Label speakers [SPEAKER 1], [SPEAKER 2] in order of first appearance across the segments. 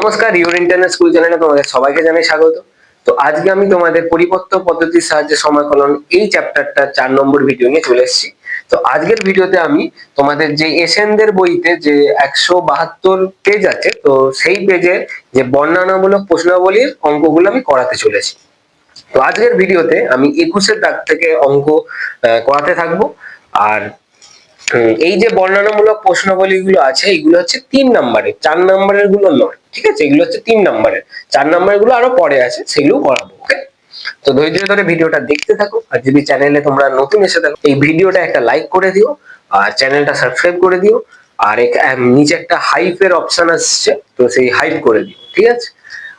[SPEAKER 1] নমস্কার, your internet school চ্যানেলে তোমাদের সবাইকে জানাই স্বাগত। তো আজকে আমি তোমাদের পরিপত্র পদ্ধতির সাহায্যে সমাকলন এই চ্যাপ্টারটা 4 নম্বর ভিডিও নিয়ে চলে এসেছি। তো আজকের ভিডিওতে আমি তোমাদের যে এসএনদের বইতে যে 172 পেজ আছে, তো সেই পেজে যে বর্ণনামূলক প্রশ্নাবলীর অঙ্কগুলো আমি করাতে চলেছি। তো আজকের ভিডিওতে আমি 21-এর দাগ থেকে অঙ্ক করাতে থাকবো। আর এই যে বর্ণনামূলক প্রশ্নাবলীগুলো আছে এগুলো হচ্ছে 3 নম্বরের, 4 নম্বরের গুলো নয়, ঠিক আছে? এগুলো হচ্ছে 3 নম্বরের, 4 নম্বরের গুলো আরো পরে আছে, সেগুলো করাবো। ওকে, তো ধৈর্য ধরে ভিডিওটা দেখতে থাকো। আর যদি চ্যানেলে তোমরা নতুন এসে থাকো, এই ভিডিওটা একটা লাইক করে দিও আর চ্যানেলটা সাবস্ক্রাইব করে দিও। আর নিচে একটা হাইপের অপশন আসছে, তো সেই হাইপ করে দিও, ঠিক আছে?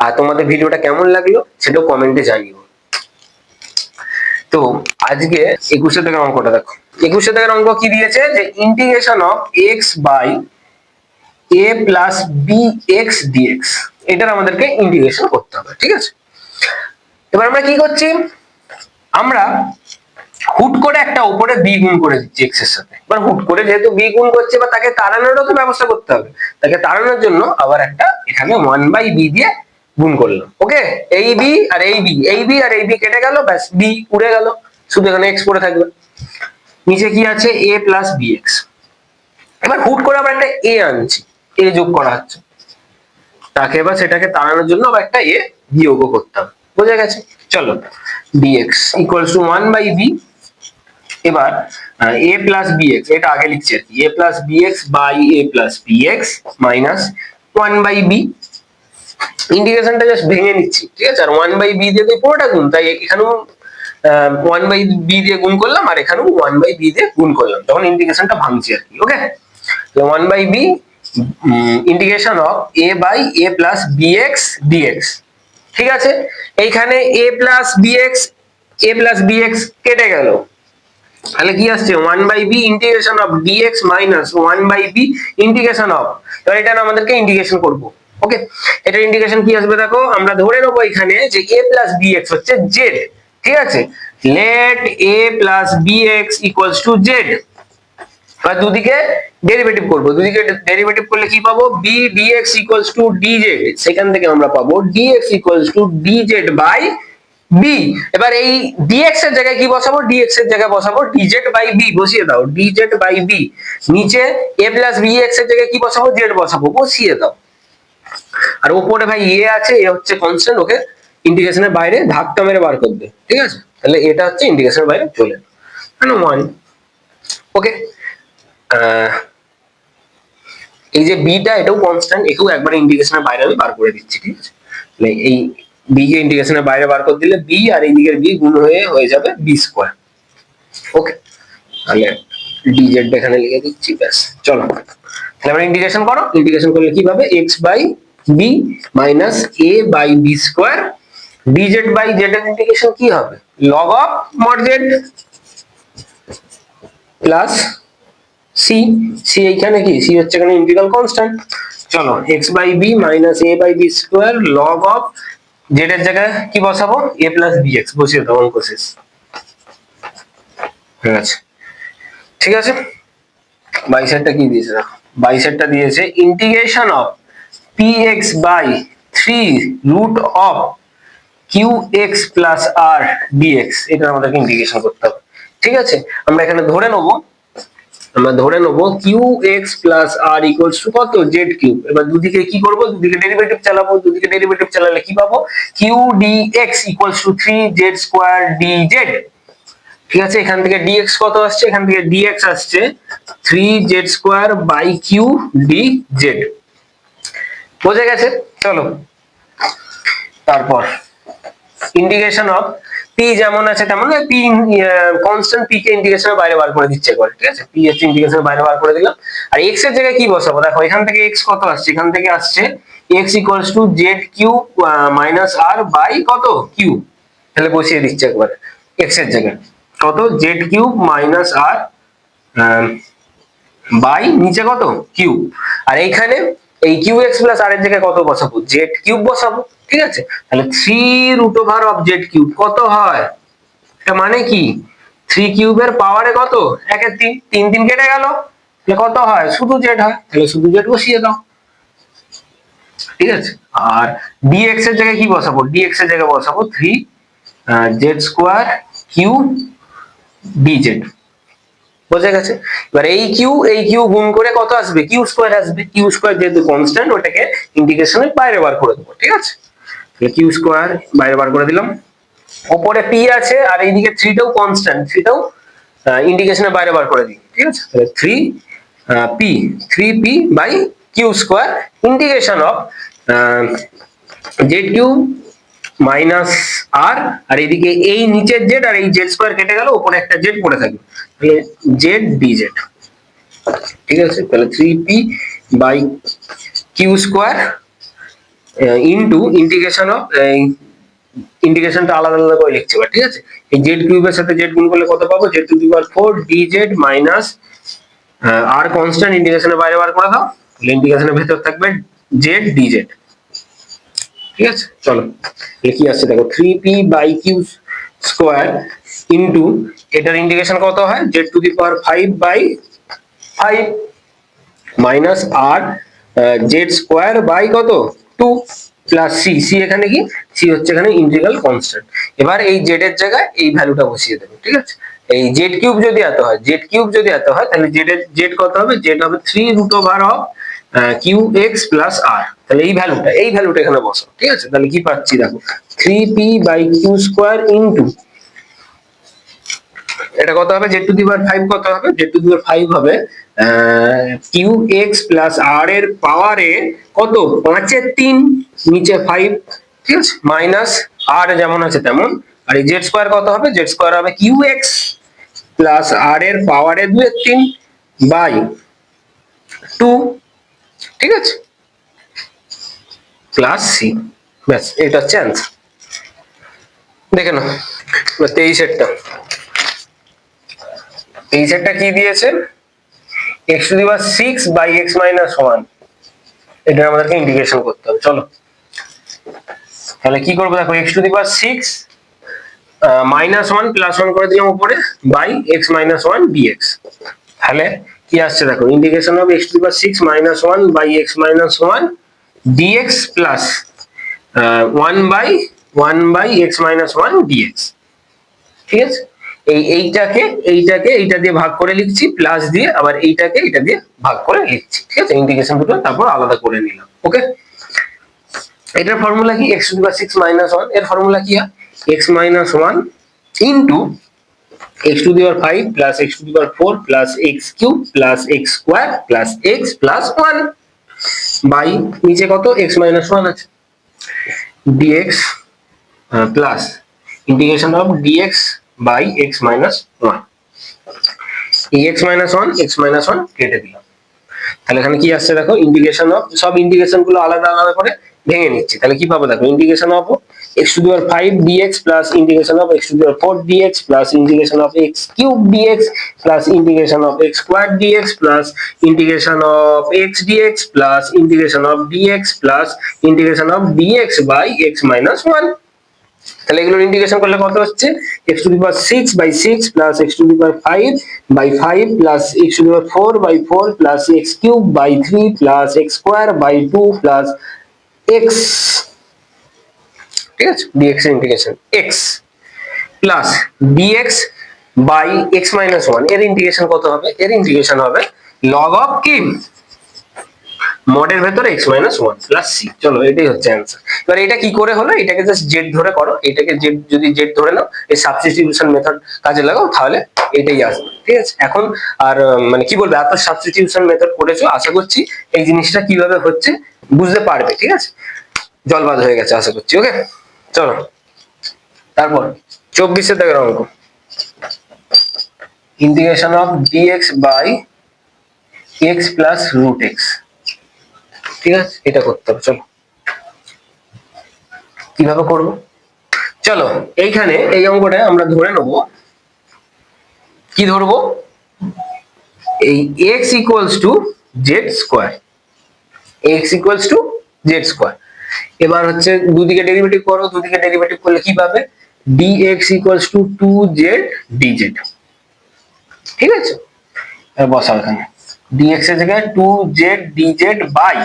[SPEAKER 1] আর তোমাদের ভিডিওটা কেমন লাগলো সেটাও কমেন্টে জানিও। তো আজকে 21 থেকে অঙ্কটা দেখো। 21 থেকে অঙ্ক কি দিয়েছে, যে integration of x by a plus bx dx, এটার আমাদেরকে ইন্টিগ্রেশন করতে হবে, ঠিক আছে? এবার আমরা কি করছি, আমরা হুট করে একটা উপরে b গুণ করে দিচ্ছি x এর সাথে। এবার হুট করে যেহেতু b গুণ করছে, বা তাকে তাড়ানোরও তো ব্যবস্থা করতে হবে। তাকে তাড়ানোর জন্য আবার একটা এখানে 1/b দিয়ে গুণ করলাম। ওকে, এই b আর এই b, এই b আর এই b কেটে গেল, ব্যাস b উড়ে গেল, শুধু এখানে x পড়ে থাকবে। নিচে কি আছে, a প্লাস bx। এবার হুট করে আবার একটা a আনছি, a যোগ করা হচ্ছে, তাকে এবার সেটাকে তাড়ানোর জন্য আবার একটা a বিয়োগ করতে হবে। বোঝা গেছে? চলো, dx ইকুয়ালস টু 1/b। এবার a প্লাস bx, এটা আগে লিখছি আর কি, a plus bx by a plus bx minus 1/b। ইন্টিগ্রেশনটা জাস্ট ভেঙে নিচ্ছি, ঠিক আছে? আর 1/b দিয়ে তো পুরোটা গুণ, তাই এখানেও 1/b দিয়ে গুণ করলাম, আর এখানেও 1/b দিয়ে গুণ করলাম, তখন ইন্টিগ্রেশনটা ভাঙছি আর কি। Okay, 1/b integration of a by a plus bx dx, ঠিক আছে? এইখানে a প্লাস bx কেটে গেল, তাহলে কি আসছে, 1/b integration of dx minus 1/b integration of, তো এটা আমাদেরকে ইন্টিগ্রেশন করব। ওকে, এটা ইন্টিগ্রেশন কি আসবে দেখো, আমরা ধরে নেব এখানে যে a প্লাস bx হচ্ছে z, ঠিক আছে? Let a plus bx equals to z। আর দুদিকে ডেরিভেটিভ করব, দুদিকে ডেরিভেটিভ করলে কি পাবো, b dx equals to dz। সেখান থেকে আমরা পাবো dx equals to dz by b। এবার এই dx এর জায়গায় কি বসাবো, dx এর জায়গায় বসাবো dz বাই b, বসিয়ে দাও dz বাই b। নিচে a প্লাস bx এর জায়গায় কি বসাবো, z বসাবো, বসিয়ে দাও। আর উপরে ভাই এ আছে, এ হচ্ছে কনস্ট্যান্ট, ওকে ইন্টিগ্রেশনের বাইরে ধাক্কা মেরে বার করবে, ঠিক আছে? তাহলে এটা হচ্ছে ইন্টিগ্রেশনের বাইরে চলে মানে 1। ওকে, এই যে বিটা এটাও কনস্ট্যান্ট, এটাও একবার ইন্টিগ্রেশনের বাইরে আমি বার করে দিচ্ছি, ঠিক আছে? তাহলে এই বি কে ইন্টিগ্রেশনের বাইরে বার করে দিলে বি আর এই দিকের বি গুণ হয়ে যাবে বি স্কয়ার। ওকে, তাহলে ডিজেড এখানে লিখে দিচ্ছি, ব্যাস। চলো, তাহলে আমরা ইন্টিগ্রেশন করো। ইন্টিগ্রেশন করলে কি পাবে, x by B minus a by B square d z by z এর ইন্টিগ্রেশন কি হবে, log of mod Z plus C. C এইখানে কি, সি হচ্ছে এখানে ইন্টিগ্রাল কনস্ট্যান্ট। চলো, x by B minus a by B square log of Z এর জায়গায় কি বসাবো, a প্লাস bx, বসিয়ে দাও, অঙ্ক শেষ। ঠিক আছে, বাই সাইডটা কি দিয়েছে দেখো, বাই সাইডটা দিয়েছে integration of px by 3 root of qx plus r dx, এটা আমাদেরকে ইন্টিগ্রেশন করতে হবে, ঠিক আছে? আমরা এখানে ধরে নেব qx plus r equals to কত, z কিউব। এবার দুদিকে কি করব, দুদিকে ডেরিভেটিভ চালাবো, দুদিকে ডেরিভেটিভ চালালে কি পাবো, q dx equals two 3z square dz, ঠিক আছে? এখান থেকে dx কত আসছে, এখান থেকে dx আসছে 3z square by q dz। বোঝা গেছে? চলো, তারপর ইন্টিগ্রেশন অফ p যেমন আছে তেমন p কনস্ট্যান্ট p কে ইন্টিগ্রেশনের বাইরে বার করে দিচ্ছে একবার, ঠিক আছে? p এর ইন্টিগ্রেশনের বাইরে বার করে দিলাম। আর x এর জায়গায় কি বসাবো দেখো, এখান থেকে x কত আসছে, এখান থেকে আসছে x equals to z cube minus r by কত q, তাহলে বসিয়ে দিচ্ছে একবার x এর জায়গায় কত, z cube minus r by নিচে কত q। আর এইখানে এই qx প্লাস r এর জায়গায় কত বসাবো, z কিউব বসাবো, ঠিক আছে? তাহলে 3 root over of z cube কত হয়, এটা মানে কি 3 কিউবের পাওয়ারে কত, 1 এর 3, 3 3 কেটে গেল, তাহলে কত হয়, শুধু z হয়, তাহলে শুধু z বসিয়ে দাও। ঠিক আছে। আর dx এর জায়গায় কি বসাবো, dx এর জায়গায় বসাবো 3z² কিউ dz। বোঝা গেছে? এবার এই কিউ গুণ করে কত আসবে, কিউ স্কোয়ার আসবে। কিউ স্কোয়ার যেহেতু কনস্ট্যান্ট, ওটাকে ইন্টিগ্রেশনের বাইরে বার করে দেবো। ঠিক আছে, কিউ স্কোয়ার বাইরে বার করে দিলাম। ওপরে পি আছে আর এইদিকে থ্রিটাও কনস্ট্যান্ট, থ্রিটাও ইন্টিগ্রেশনের বাইরে বার করে দিই। ঠিক আছে, তাহলে three P by Q square integration of Z Q minus R, আর এদিকে এই নিচের জেড আর এই জেড স্কোয়ার কেটে গেল, উপরে একটা জেড পড়ে থাকবে, জেড ডিজেড। ঠিক আছে, তাহলে 3p by Q square into integration of, ইন্টিগ্রেশনটা আলাদা আলাদা করে লিখছি। ঠিক আছে, এই জেড কিউবের সাথে জেড গুণ করলে কত পাবো, z to the power 4 dz minus r constant, ইন্টিগ্রেশনের বাইরে বার করে দাও, ইন্টিগ্রেশনের ভেতর থাকবে জেড ডিজেড। ঠিক আছে, চলো কি আসছে দেখো, 3p by Q square into এটার ইন্টিগ্রেশন কত হয়, z to the power 5 by 5 minus r z square by কত 2 প্লাস সি, সি এখানে কি, সি হচ্ছে এখানে ইন্টিগ্রাল কনস্ট্যান্ট। এবার এই জেড এর জায়গায় এই ভ্যালুটা বসিয়ে দেবো। ঠিক আছে, এই জেড কিউব যদি এত হয়, জেড কিউব যদি এত হয়, তাহলে জেড এর জেড কত হবে, জেড হবে 3 root over of Q X plus R. তাহলে এই ভ্যালুটা এখানে বসো। ঠিক আছে, তাহলে কি পাচ্ছি দেখো, 3p by Q square into এটা কত হবে, জেড টু দি পাওয়ার 5 কত হবে, জেড টু দি পাওয়ার 5 হবে কিউ এক্স প্লাস আর এর পাওয়ারে কত, 5 এর 3 নিচে 5। ঠিক আছে, মাইনাস আর যেমন আছে তেমন, আর এই জেড স্কোয়ার কত হবে, জেড স্কোয়ার হবে কিউ এক্স প্লাস আর এর পাওয়ারে 2 এর 3 বাই 2। ঠিক আছে, প্লাস সি। ব্যাস, এটা হচ্ছে অ্যান্সার। দেখে নাও 23 এরটা, এই সেটটা কি দিয়েছে, x to the power 6 by x minus 1, এটা আমাদেরকে ইন্টিগ্রেশন করতে হবে। চলো তাহলে কি করবো দেখো, x to the power 6 minus 1 plus 1 করে দিলাম উপরে বাই x মাইনাস 1 dx। তাহলে কি আসছে দেখো, integration of x to the power 6 minus 1 by x minus 1 dx plus 1 by x minus 1 dx। ঠিক আছে, এইটাকে এইটা দিয়ে ভাগ করে লিখছি, প্লাস দিয়ে আবার এইটাকে এটা দিয়ে ভাগ করে লিখছি। ঠিক আছে, ইন্টিগ্রেশন দুটো তারপর আলাদা করে নিলাম। ওকে, এটার ফর্মুলা কি, x to the power 6 minus 1 এর ফর্মুলা কি হয়, x minus 1 into x to the power 5 plus x to the power 4 plus x cube plus x square plus x plus 1 by নিচে কত x মাইনাস 1 আছে dx plus integration of dx by x minus 1। এই x minus 1 কেটে দিলাম। তাহলে এখানে কি আসছে দেখো, ইন্টিগ্রেশন অফ, সব ইন্টিগ্রেশন গুলো আলাদা আলাদা করে ভেঙে নিচ্ছি। তাহলে কি পাবো দেখো, integration of x to the power 5 dx plus integration of x to the power 4 dx plus integration of x cube dx plus integration of x square dx plus integration of x dx plus integration of dx plus integration of dx by x minus 1। তাহলে এগুলোর integration করলে কত হচ্ছে, x to the power 6 by 6 plus x to the power 5 by 5 plus x to the power 4 by 4 plus x cube by 3 plus x square by 2 plus x। ঠিক আছে, dx এর integration x plus dx by x minus 1 এর integration কত হবে, এর integration হবে log of কি, মডের ভেতরে x মাইনাস 1 প্লাস c। চলো এটাই হচ্ছে অ্যান্সার। এবার এটা কি করে হলো, এটাকে জাস্ট জেড ধরে করো, এটাকে জেড যদি জেড ধরে নাও, এই সাবস্টিটিউশন মেথড কাজে লাগাও, তাহলে এটাই আসবে। ঠিক আছে, এখন আর মানে কি বলবো, এত সাবস্টিটিউশন মেথড করেছো, আশা করছি এই জিনিসটা কিভাবে হচ্ছে বুঝতে পারবে। ঠিক আছে, জলবাদ হয়ে গেছে আশা করছি। ওকে, চলো তারপর 24 এর দাগের অঙ্ক, integration of dx by x plus root x। ঠিক আছে, এটা করতে হবে। চলো কিভাবে করব, চলো এইখানে এই অঙ্কটা আমরা ধরে নেব, কি ধরবো, এই x equals to Z square, x equals to Z square. এবার হচ্ছে দুদিকে ডেরিভেটিভ করো, দুদিকে ডেরিভেটিভ করলে কি পাবে, dx equals two 2z dz। ঠিক আছে, বসাও এখানে dx এর জায়গায় 2z dz বাই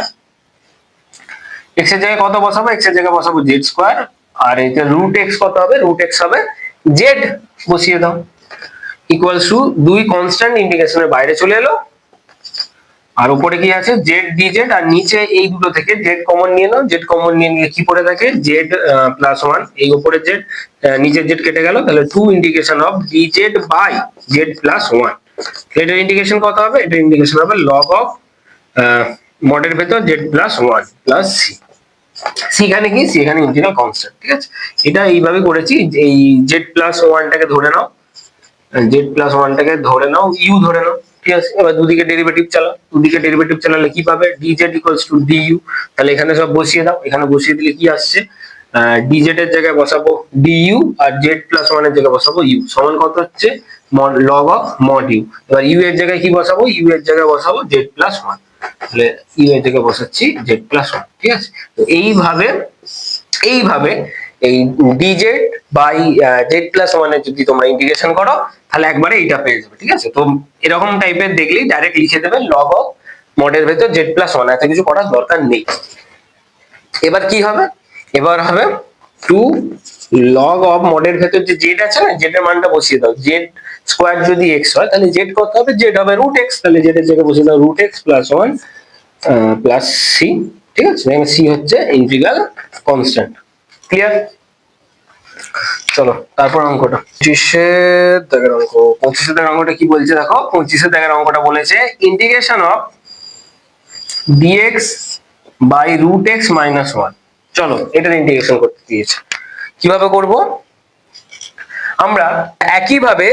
[SPEAKER 1] এক্স এর জায়গায় কত বসাবো, এক্স এর জায়গায় বসাবো জেড স্কোয়ার, আর এটা রুট এক্স কত হবে, রুট এক্স হবে জেড, বসিয়ে দাও। ইকুয়ালস টু দুই কনস্ট্যান্ট ইন্টিগ্রেশনের বাইরে চলে এলো, আর উপরে কি আছে জেড ডিজেড, আর নিচে এই দুটো থেকে জেড কমন নিয়ে নাও, জেড কমন নিয়ে নিলে কি পড়ে থাকে জেড প্লাস ওয়ান, এই উপরে জেড নিচের জেড কেটে গেল, তাহলে two integration of dz by z plus one. এটার ইন্টিগ্রেশন কত হবে, এটার ইন্টিগ্রেশন হবে লগ অফ মডের ভেতর z plus one plus c. সেখানে কি, সেখানে ইন্টিগ্রাল কনস্ট্যান্ট, ঠিক আছে। এটা এইভাবে করেছি, এই জেড প্লাস ওয়ানটাকে ধরে নাও, জেড প্লাস ওয়ানটাকে ধরে নাও, ইউ ধরে নাও, ঠিক আছে। এবার দুদিকে ডেরিভেটিভ চালাও, দুদিকে ডেরিভেটিভ চালালে কি পাবে, ডিজেড ইকুয়ালস টু ডিইউ, তাহলে এখানে সব বসিয়ে দাও, এখানে বসিয়ে দিলে কি আসছে, ডিজেড এর জায়গায় বসাবো ডিইউ, আর জেড প্লাস ওয়ান এর জায়গায় বসাবো ইউ, সমান কত হচ্ছে লগ অফ মড ইউ। এবার ইউ এর জায়গায় কি বসাবো, ইউ এর জায়গায় বসাবো জেড প্লাস ওয়ান, তাহলে ইউ এর জায়গায় বসাচ্ছি জেড প্লাস ওয়ান, ঠিক আছে। তো এইভাবে এইভাবে এই dz by z plus one এর যদি তোমরা ইন্টিগ্রেশন করো, তাহলে একবারে এইটা পেয়ে যাবে, ঠিক আছে। তো এরকম টাইপের দেখলেই ডাইরেক্ট লিখে দেবে লগ অফ মডের ভেতর জেড প্লাস ওয়ান, এত কিছু করার দরকার নেই। এবার কি হবে, এবার হবে টু লগ অফ মডের ভেতর যে জেড আছে না, জেড এর মানটা বসিয়ে দাও, জেড স্কোয়ার যদি এক্স হয় তাহলে জেড কত হবে, জেড হবে রুট এক্স, তাহলে জেড এর জায়গায় বসিয়ে দাও root x plus one plus C, ঠিক আছে। সি হচ্ছে ইন্টিগ্রাল কনস্ট্যান্ট, ক্লিয়ার। চলো তারপর অঙ্কটা, 25 দাগের অঙ্ক। 25 দাগের অঙ্কটা কি বলছে দেখো, 25 দাগের অঙ্কটা বলেছে integration of dx by root x minus one. চলো এটার ইন্টিগ্রেশন করতে দিয়েছে, কিভাবে করব আমরা, একইভাবে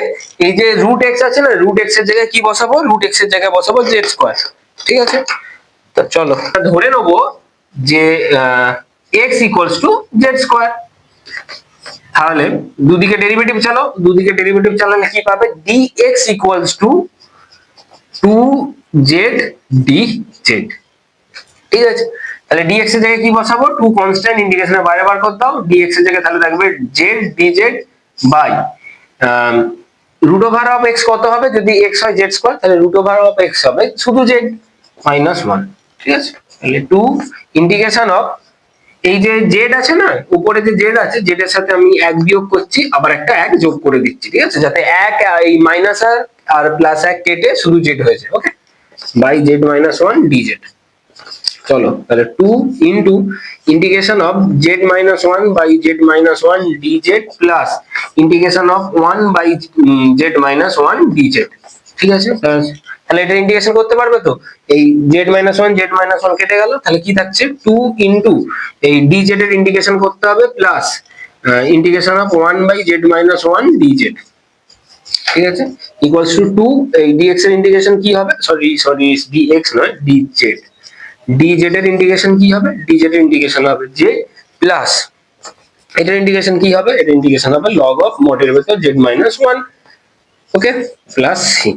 [SPEAKER 1] এই যে রুট এক্স আছে না, রুট এক্স এর জায়গায় কি বসাবো, রুট এক্স এর জায়গায় বসাবো জেড স্কোয়ার, ঠিক আছে। তো চলো ধরে নেবো যে x equals to Z square, তাহলে দুদিকে ডেরিভেটিভ চালাও, দুদিকে ডেরিভেটিভ চালালে কি পাবে, dx equals two 2z dz, ঠিক আছে। তাহলে dx এর জায়গায় কি বসাবো, 2 কনস্ট্যান্ট ইন্টিগ্রেশনের বাইরে বার করতে দাও, dx এর জায়গায় তাহলে থাকবে z dz by root over of x কত হবে, যদি x হয় z স্কয়ার, তাহলে রুট ওভার অফ x হবে শুধু z মাইনাস 1, ঠিক আছে। তাহলে 2 ইন্টিগ্রেশন অফ এই যে জেড আছে না, উপরে যে জেড আছে, জেড এর সাথে আমি এক বিয়োগ করছি, আবার একটা এক যোগ করে দিচ্ছি, ঠিক আছে, যাতে এক এই মাইনাস আর প্লাস এক কেটে শুধু জেড হয়ে যায়, okay, by Z minus one D Z. চলো তাহলে 2 into integration of Z minus one by Z minus one D Z plus integration of 1 by Z minus one DZ, ঠিক আছে। তাহলে এটা ইন্টিগ্রেশন করতে পারবে তো, এই জেড মাইনাস ওয়ান কেটে গেল, তাহলে কি থাকছে 2 ইন্টু এই ডিজেড এর ইন্টিগ্রেশন করতে হবে plus integration of 1 by Z minus one DZ, ঠিক আছে, ইকুয়ালস টু 2, এই ডিএক্স এর ইন্টিগ্রেশন কি হবে, সরি ডিএক্স নয় ডিজেড, ডিজেড এর ইন্টিগ্রেশন কি হবে, ডিজেড এর ইন্টিগ্রেশন হবে জে প্লাস এটার ইন্টিগ্রেশন কি হবে, এটার ইন্টিগ্রেশন হবে লগ অফ মডের ভেতর জেড মাইনাস ওয়ান, ওকে, প্লাস সি।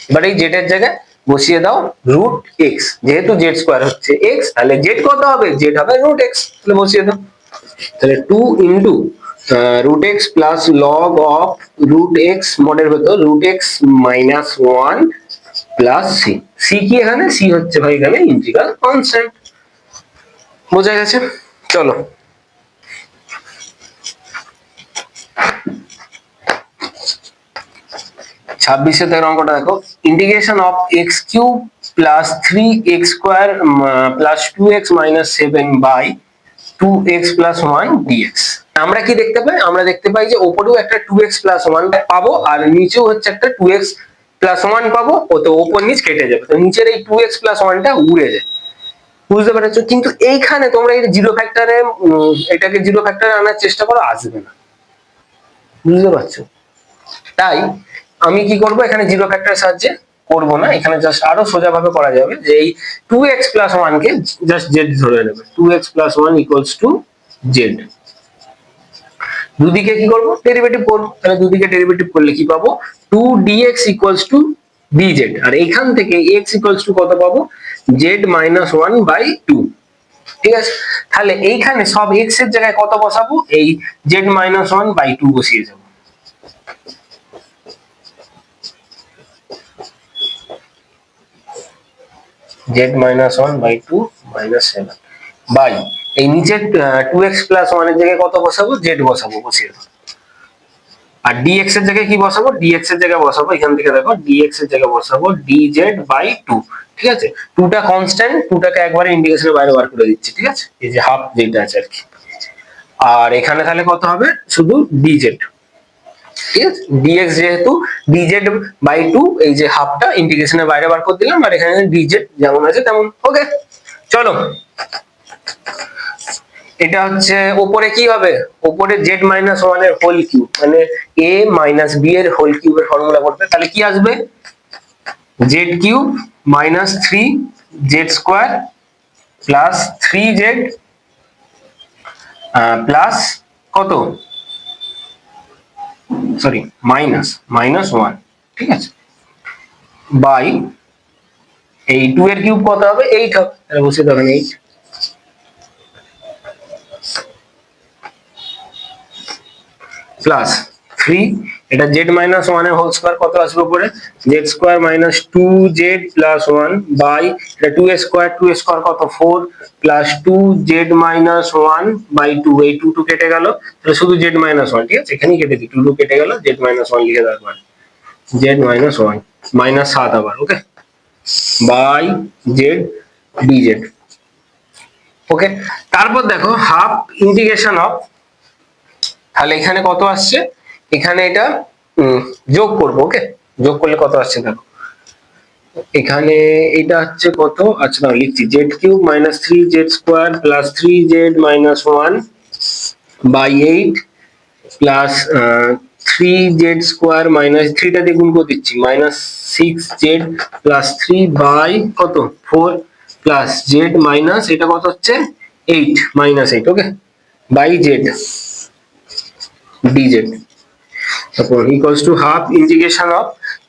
[SPEAKER 1] এবার এই জেড এর জায়গায় বসিয়ে দাও রুট এক্স, যেহেতু জেড স্কোয়ার হচ্ছে এক্স, তাহলে জেড কত হবে, জেড হবে রুট এক্স, তাহলে বসিয়ে দাও, তাহলে 2 into root x plus log of root X মডের ভেতর root x minus one plus C. C কি এখানে, সি হচ্ছে ভাই এখানে ইন্টিগ্রাল কনস্ট্যান্ট, বোঝা গেছে। চলো 26 এর অঙ্কটা দেখো, integration of x cube plus 3x square plus 2x minus 7 by 2x plus 1 dx। আমরা কি দেখতে পাই, আমরা দেখতে পাই যে ওপরেও একটা 2x প্লাস 1 পাবো, আর নিচেও হচ্ছে একটা 2x প্লাস 1 পাবো, ও তো ওপর নিচ কেটে যাবে, তো নিচের এই 2x প্লাস 1 টা উড়ে যায়, বুঝতে পেরেছো। কিন্তু এইখানে তোমরা এই জিরো ফ্যাক্টরে এটাকে জিরো ফ্যাক্টরে আনার চেষ্টা করো, আসবে না, বুঝতে পারছো। তাই আমি কি করব, এখানে জিরো ফ্যাক্টরের সাহায্যে করব না, এখানে জাস্ট আরো সোজা ভাবে করা যাবে, যে এই 2x প্লাস 1 কে জাস্ট z ধরে নেবে, 2x plus 1 equals to z। দুদিকে কি করব, ডেরিভেটিভ করব, তাহলে দুদিকে ডেরিভেটিভ করলে কি পাবো, 2dx ইকুয়ালস টু dz, আর এইখান থেকে x ইকুয়ালস টু কত পাবো, z মাইনাস 1 বাই 2, ঠিক আছে। তাহলে এইখানে সব x এর জায়গায় কত বসাবো, এই z মাইনাস 1 বাই 2 বসিয়ে যাবো, z minus 1 by 2 minus 7 by এই নিচে 2x + 1 এর জায়গায় কত বসাবো, z বসাবো, বসিয়ে দাও। আর dx এর জায়গায় কি বসাবো, dx এর জায়গায় বসাবো, এখান থেকে দেখো dx এর জায়গায় বসাবো dz/2। ঠিক আছে, 2 টা কনস্ট্যান্ট, 2 টাকে একবারে ইন্টিগ্রেশনের বাইরে বার করে দিচ্ছি। ঠিক আছে, এই যে হাফ যেটা আছে আর কি। আর এখানে তাহলে কত হবে, শুধু dz। ঠিক আছে, dx যেহেতু dz/2, এই যে হাফটা ইন্টিগ্রেশনের বাইরে বার করে দিলাম, আর এখানে dz যেমন আছে তেমন। ওকে, চলো এটা হচ্ছে উপরে কি হবে, উপরে z-1 এর হোল কিউব, মানে a - b এর হোল কিউবের ফর্মুলা করতে, তাহলে কি আসবে, z³ - 3z² plus 3z plus কত, সরি -1। ঠিক আছে, বাই এই 2 এর কিউব কত হবে, 8 হবে, তাহলে বসে ধরেন 8 প্লাস 3, এটা z-1 এর হোল স্কয়ার কত আসবে উপরে, z² - 2z + 1 বাই এটা 2 স্কয়ার কত 4 প্লাস 2z-1/2, এই 2 কেটে গেল, তাহলে শুধু z-1। ঠিক আছে, এখানেই কেটে দিই, 2 কেটে গেল, z-1 লিখে দাও একবার, z-1 -7 আবার। ওকে, বাই z dz। ওকে, তারপর দেখো হাফ ইন্টিগ্রেশন অফ, তাহলে এখানে কত আসছে, এখানে এটা যোগ করব। ওকে, যোগ করলে কত আসছে দেখো, এখানে এটা হচ্ছে কত, আচ্ছা না লিখছি, z³ - 3z² plus 3z-1 by 8 plus 3z² - 3টা দিয়ে গুণ করে দিচ্ছি, -6z প্লাস 3 বাই কত 4 প্লাস z মাইনাস এটা কত হচ্ছে 8 -8। ওকে, বাই z dz। তারপর equals to half integration of,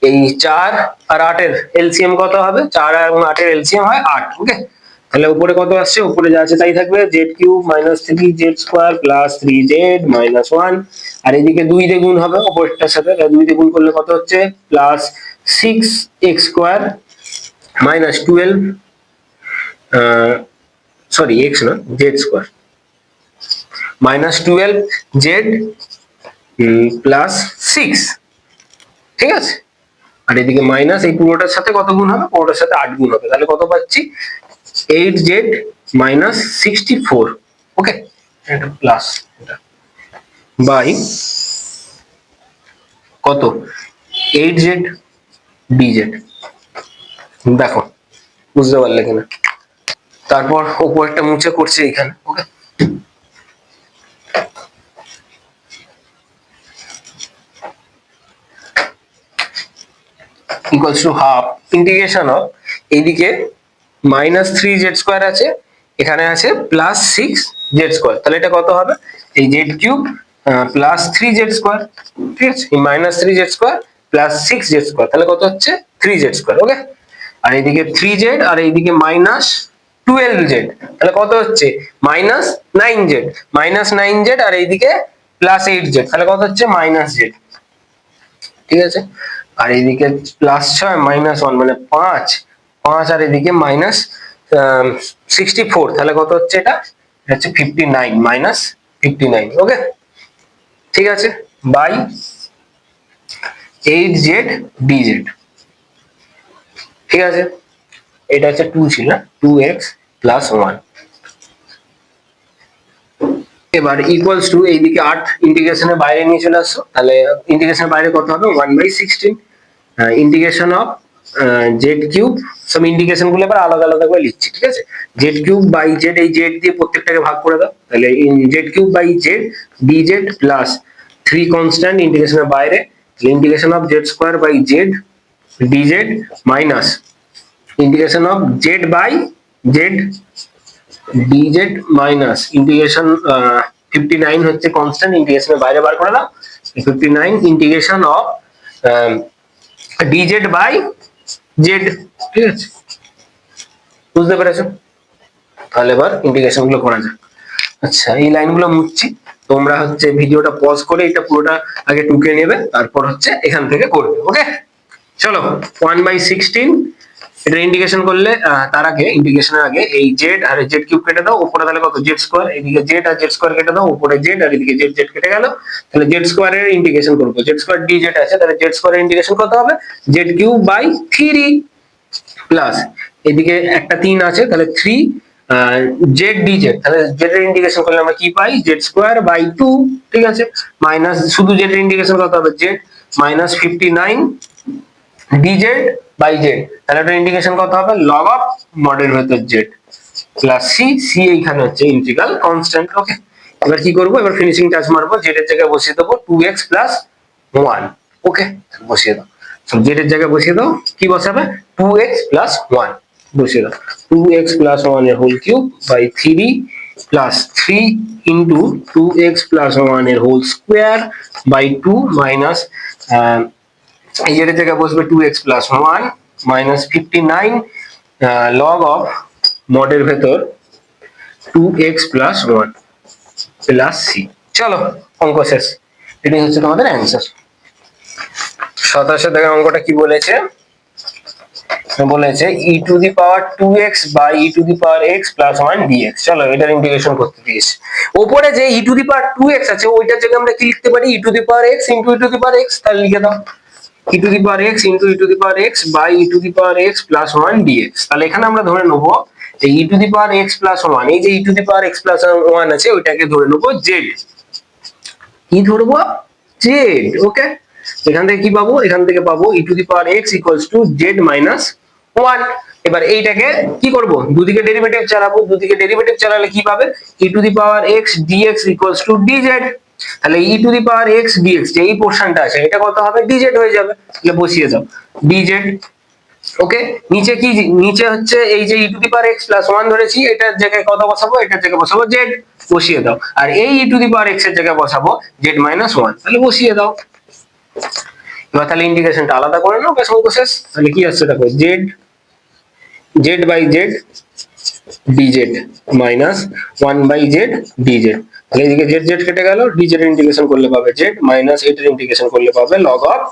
[SPEAKER 1] এই 4 আর 8 এর এলসিএম কত হবে, 4 এবং 8 এর এলসিএম হয় 8। ওকে, তাহলে উপরে কত আসছে, উপরে যা আছে তাই থাকবে, z³ - 3z² প্লাস 3z-1, আর এদিকে 2 দিয়ে গুণ হবে উপরেরটার সাথে, 2 দিয়ে গুণ করলে কত হচ্ছে প্লাস 6x² - 12, সরি x না z² -12z প্লাস 6। ঠিক আছে, আর এদিকে মাইনাস এই পুরোটার সাথে কত গুণ হবে, পুরোটার সাথে 8 গুণ হবে, তাহলে কত পাচ্ছি 8z - 64। ওকে, এটা প্লাস এটা বাই কত 8z dz। দেখো বুঝতে পারলে কিনা, তারপর উপরটা মুছে করছি এখানে। Okay, equals to half integration of, এইদিকে -3z² আছে, এখানে আছে প্লাস 6z², তাহলে এটা কত হবে, এই z³ প্লাস 3z²। ঠিক আছে, এই -3z² প্লাস 6z², তাহলে কত হচ্ছে 3z²। ওকে, আর এইদিকে 3z আর এইদিকে -12z, তাহলে কত হচ্ছে -9z, -9z আর এইদিকে প্লাস 8z, তাহলে কত হচ্ছে -z। ঠিক আছে, আর এইদিকে +6 -1 মানে 5 আর এদিকে -64, তাহলে কত হচ্ছে এটা হচ্ছে 59 -59। ওকে, ঠিক আছে, বাই 8z dz। ঠিক আছে, এটা হচ্ছে 2 ছিল, 2x + 1। এবার ইকুয়ালস টু এইদিকে 8 ইন্টিগ্রেশনের বাইরে নিয়ে চলে আসছো, তাহলে ইন্টিগ্রেশনের বাইরে কত হবে 1/16 ইন্টিগ্রেশন অফ z³, সব ইন্টিগ্রেশন গুলো এবার আলাদা আলাদা করে লিখছি। ঠিক আছে, z³ z, এই z দিয়ে প্রত্যেকটাকে ভাগ করে দাও, তাহলে z³ z dz plus 3 constant ইন্টিগ্রেশনের বাইরে, integration of z² z dz minus integration of z/z dz minus integration 59 হচ্ছে কনস্ট্যান্ট, ইন্টিগ্রেশনের বাইরে বার করে দাও, 59 ইন্টিগ্রেশন অফ dz/z। ঠিক আছে, বুঝতে পেরেছো, তাহলে এবার ইন্টিগ্রেশন গুলো করা যাক। আচ্ছা, এই লাইনগুলো মুছছি, তোমরা হচ্ছে ভিডিওটা পজ করে এটা পুরোটা আগে টুকে নেবে, তারপর হচ্ছে এখান থেকে করবে। ওকে, চলো 1/16 এটা ইন্টিগ্রেশন করলে তার আগে ইন্টিগ্রেশনের আগে এই জেড আর জেড কিউব কেটে দাও, উপরে তাহলে কত জেড স্কোয়ার, এদিকে জেড আর জেড স্কোয়ার কেটে দাও, উপরে জেড আর এদিকে জেড জেড কেটে গেল, তাহলে জেড স্কোয়ারের ইন্টিগ্রেশন করবো, জেড স্কোয়ার ডি জেড আছে, তাহলে জেড স্কোয়ারের ইন্টিগ্রেশন কত হবে জেড কিউব বাই 3 প্লাস এদিকে একটা 3 আছে তাহলে 3 জেড ডি জেড, তাহলে জেড এর ইন্টিগ্রেশন করলে আমরা কি পাই জেড স্কোয়ার বাই 2, ঠিক আছে, মাইনাস শুধু জেড এর ইন্টিগ্রেশন কত হবে z minus 59 dz by z, তাহলে এটা ইন্টিগ্রেশন কত হবে log অফ মডের ভেতর জেড প্লাস সি, সি এইখানে হচ্ছে ইন্টিগ্রাল কনস্ট্যান্ট। ওকে, এবার কি করব, এবার ফিনিশিং টাচ মারবো, জেড এর জায়গায় বসিয়ে দেবো 2x প্লাস 1। ওকে, বসিয়ে দাও, সব জেড এর জায়গায় বসিয়ে দাও, কি বসাবে 2x প্লাস 1 বসিয়ে দাও, 2x প্লাস 1 এর whole cube by 3 plus 3 into 2x plus 1 এর হোল স্কোয়ার বাই 2 মাইনাস এই এর জায়গায় বসবে 2x plus 1 minus 59 log of মডের ভেতর 2x প্লাস 1 প্লাস সি। চলো অঙ্ক শেষ, এটাই হচ্ছে তোমাদের অ্যান্সার। 27 দেখো অঙ্কটা কি বলেছে, বলেছে e to the power 2x by e to the power x plus 1 dx। চলো এটার ইন্টিগ্রেশন করতে দিয়েছে, উপরে যে e to the power 2x আছে ওইটার জায়গায় আমরা কি লিখতে পারি e to the power x into e to the power x, তাহলে লিখে দাও e to the power x into e to the power x by e to the power x plus 1 dx। তাহলে এখানে আমরা ধরে নেব যে e to the power x plus 1, এই যে e to the power x plus 1 আছে ওইটাকে ধরে নেব z, কি ধরবো z। ওকে, এখান থেকে কি পাবো, এখান থেকে পাবো e to the power x equals to z minus 1। এবার এইটাকে কি করব, দুদিকে ডেরিভেটিভ চালাবো, দুদিকে ডেরিভেটিভ চালালে কি পাবে e to the power x dx equals to dz, তাহলে e to the power x dx যে এই পোরশনটা আছে এটা কত হবে dz হয়ে যাবে, তাহলে বসিয়ে দাও dz। ওকে, নিচে কি, নিচে হচ্ছে এই যে e to the power x plus 1 ধরেছি, এটার জায়গায় কত বসাবো, এটার জায়গায় বসাবো z, বসিয়ে দাও, আর এই e to the power x এর জায়গায় বসাবো z মাইনাস 1, তাহলে বসিয়ে দাও। এবার তাহলে ইন্টিগ্রেশনটা আলাদা করে নাও, ব্যাস অঙ্ক শেষ। তাহলে কি আসছে দেখো z by z dz minus 1 by z dz, তাহলে এদিকে z z কেটে গেল, dz এর ইন্টিগ্রেশন করলে পাবে z মাইনাস এটার ইন্টিগ্রেশন করলে পাবে log of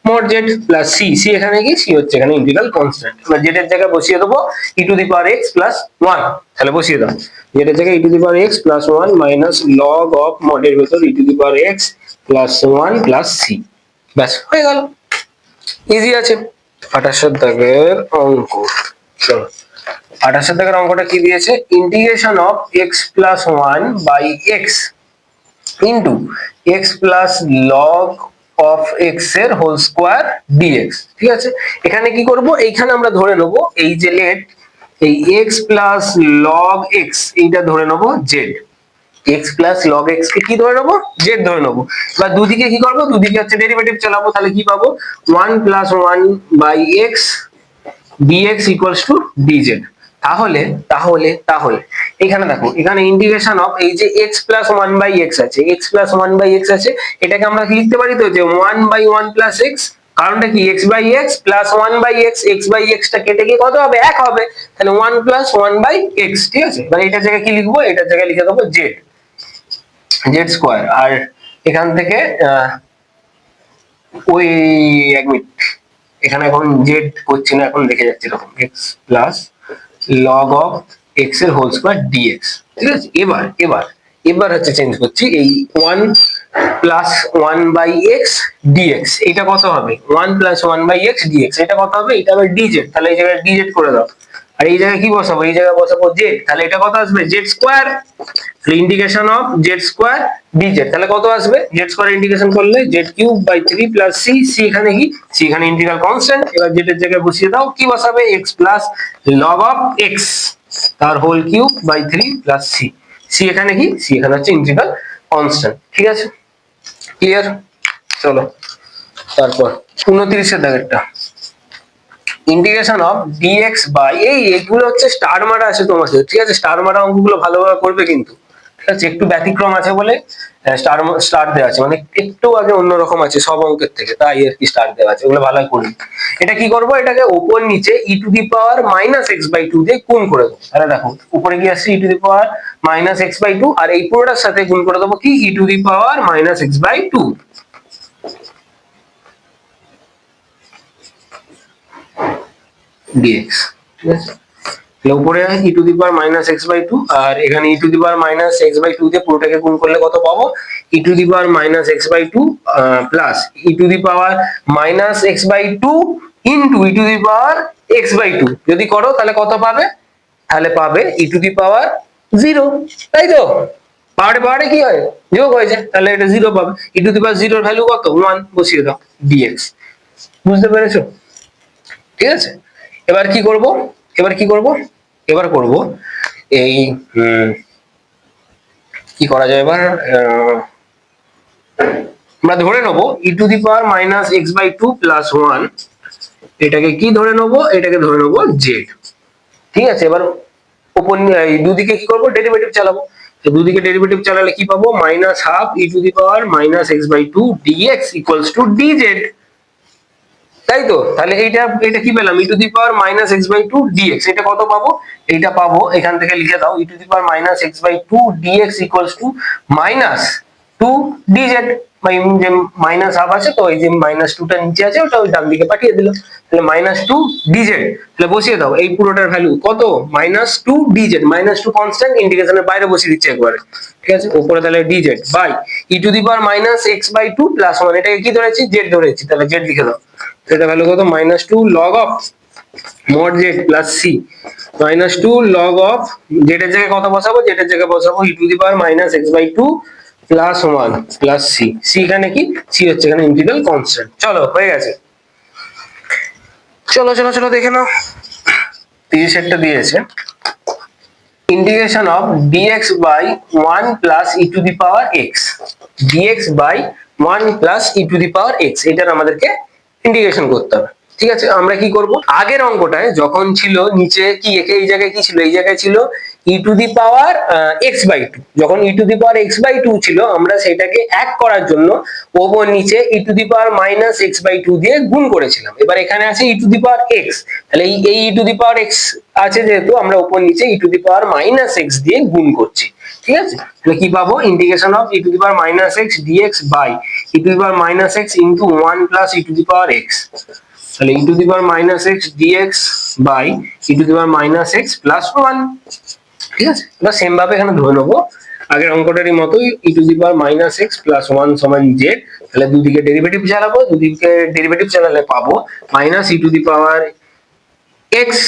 [SPEAKER 1] mod z plus c, c এখানে কি c হচ্ছে এখানে ইন্টিগ্রাল কনস্ট্যান্ট। এবার z এর জায়গায় বসিয়ে দেবো e to the power x plus 1, তাহলে বসিয়ে দাও z এর জায়গায় e to the power x plus 1 minus log of mod এর ভেতর e to the power x plus 1 plus c, ব্যাস হয়ে গেল, ইজি আছে। 28 দাগের অঙ্ক, চলো 28 দাগের অঙ্কটা কি দিয়েছে, integration of x plus 1 by x into x plus log of x এর হোল স্কোয়ার dx। ঠিক আছে, এখানে কি করব, এইখানে আমরা ধরে নেব এই যে লেট এই x প্লাস লগ x এইটা ধরে নেব z, x plus log x কে কি ধরে নেবো z ধরে নেবো। এবার দুদিকে কি করবো, দুদিকে হচ্ছে ডেরিভেটিভ চালাবো, তাহলে কি পাবো 1 plus 1 by x dx equals to dz। তাহলে তাহলে তাহলে এখানে দেখো, এখানে ইন্টিগ্রেশন অফ এই যে x প্লাস 1 বাই x আছে, x প্লাস 1 বাই x আছে, এটাকে আমরা কি লিখতে পারি তো যে 1 বাই 1 প্লাস x, কারণটা কি x by x plus 1 by x, x by x টা কেটে গিয়ে কত হবে 1 হবে, তাহলে 1 প্লাস 1 বাই x। ঠিক আছে, এবার এটার জায়গায় কি লিখবো, এটার জায়গায় লিখে দেবো z জেড স্কোয়ার, আর এখান থেকে ওই এক মিনিট, এখানে এখন জেড করছি না, এখন দেখে যাচ্ছে এরকম x plus log of x এর হোল স্কোয়ার ডিএক্স। ঠিক আছে, এবার এবার এবার হচ্ছে চেঞ্জ করছি, এই 1 প্লাস 1 বাই এক্স ডিএক্স এটা কত হবে 1 প্লাস 1 বাই এক্স ডিএক্স, এটা কত হবে, এটা হবে ডিজেড, তাহলে এই জায়গায় ডিজেড করে দাও, আর এই জায়গায় কি বসাবো, এই জায়গায় বসাবো জেড, তাহলে এটা কত আসবে z square, integration of Z square d z, তাহলে কত আসবে জেড স্কোয়ার ইন্টিগ্রেশন করলে z cube by 3 plus C, C এখানে কি, সি এখানে ইন্টিগ্রাল কনস্ট্যান্ট, এবার জেড এর জায়গায় বসিয়ে দাও, কি বসাবে X plus log of X তার whole cube by 3 plus C, C এখানে কি, সি এখানে হচ্ছে ইন্টিগ্রাল কনস্ট্যান্ট। ঠিক আছে, ক্লিয়ার। চলো তারপর 29 এর দাগেরটা, ইন্টিগ্রেশন অফ dx বাই এইগুলো হচ্ছে স্টার মারা আছে তোমাদের, ঠিক আছে, স্টার মারা অঙ্কগুলো ভালোভাবে করবে কিন্তু, ঠিক আছে, একটু ব্যতিক্রম আছে বলে স্টার দেওয়া আছে, মানে একটু আগে অন্যরকম আছে সব অঙ্কের থেকে, তাই আর কি স্টার দেওয়া আছে, ওগুলো ভালোই করবে। এটা কি করবো, এটাকে উপর নিচে E to the power minus x by 2 দিয়ে গুণ করে দেবো, তাহলে দেখো উপরে কি আসছে E to the power minus x by 2, আর এই পুরোটার সাথে গুণ করে দেবো কি E to the power minus x by 2। D X. ঠিক আছে, তাহলে উপরে E to the power minus x by two, আর এখানে E to the power minus x by two দিয়ে পুরোটাকে গুণ করলে কত পাবো? E to the power minus x by two plus E to the power minus x by two into e to the power x by two. যদি করো তাহলে কত পাবে? তাহলে পাবে E to the power zero. তাই তো, পাওয়ারে পাওয়ারে কি হয়? যোগ হয়ে যায়, তাহলে এটা জিরো পাবে। ই টু দি পাওয়ার জিরোর ভ্যালু কত? 1 বসিয়ে দাও ডিএক্স। বুঝতে পেরেছো? ঠিক আছে, এবার কি করব? এবার কি করব? এবার করব এই কি করা যায় এবার? আমরা ধরে নেব E to the power minus x by two plus one, এটাকে কি ধরে নেব? এটাকে ধরে নেব জেড। ঠিক আছে, এবার উপর দুদিকে কি করব? ডেরিভেটিভ চালাবো। তো দুদিকে ডেরিভেটিভ চালালে কি পাবো? Minus half E to the power minus x by two D X equals to D Z. তাই তো, তাহলে এইটা এটা কি পেলাম? E to the power minus x by two D X. এটা কত পাবো? এইটা পাবো, এখান থেকে লিখে দাও E to the power minus x by two D X equals to minus two D Z. যে মাইনাস হাফ আছে তো, এই যে মাইনাস টুটা নিচে আছে ওটা ওই ডান দিকে পাঠিয়ে দিলাম। তাহলে মাইনাস টু ডিজেড, তাহলে বসিয়ে দাও এই পুরোটার ভ্যালু কত? Minus two dz. Minus two constant, ইন্টিগ্রেশনের বাইরে বসিয়ে দিচ্ছি একবারে। ঠিক আছে, উপরে তাহলে dz by E to the power minus x by two plus one, এটাকে কি ধরেছি? জেড ধরেছি, তাহলে জেড লিখে দাও। এটা ভ্যালু কত? Minus two log of mod Z plus C. Minus two log of Z এর জায়গায় কত বসাবো? জেড এর জায়গায় বসাবো E to the power minus x by two plus one plus C. C এখানে কি? সি হচ্ছে এখানে ইন্টিগ্রাল কনস্ট্যান্ট। চলো হয়ে গেছে। চলো চলো চলো দেখে নাও, 30 দিয়েছে integration of dx by 1 plus E to the power x. dx by 1 plus E to the power x, এটার আমাদেরকে ইন্টিগ্রেশন করতে হবে। ঠিক আছে, আমরা কি করব? আগের অঙ্কটায় যখন ছিল নিচে কি এই জায়গায় কি ছিল? এই জায়গায় ছিল E to the power x by two. যখন E to the power x by two ছিল, আমরা সেটাকে এক করার জন্য ওপর নিচে E to the power minus x by two দিয়ে গুণ করেছিলাম। এবার এখানে আছে ই টু দি পাওয়ার এক্স, তাহলে এই ই টু দি পাওয়ার এক্স আছে যেহেতু, আমরা ওপর নিচে E to the power minus X দিয়ে গুণ করছি। ঠিক আছে, তাহলে কি পাবো? Integration of E to the power minus x D X by E to the power minus X into one plus E to the power X. তাহলে E to the power minus x D X by E to the power minus X plus one. ঠিক আছে, এবার same ভাবে এখানে ধরে নেবো আগের অঙ্কটারই মতোই E to the power minus X plus one সমান জেড। তাহলে দুদিকে ডেরিভেটিভ চালাবো, দুদিকে ডেরিভেটিভ চালালে পাবো minus E to the power X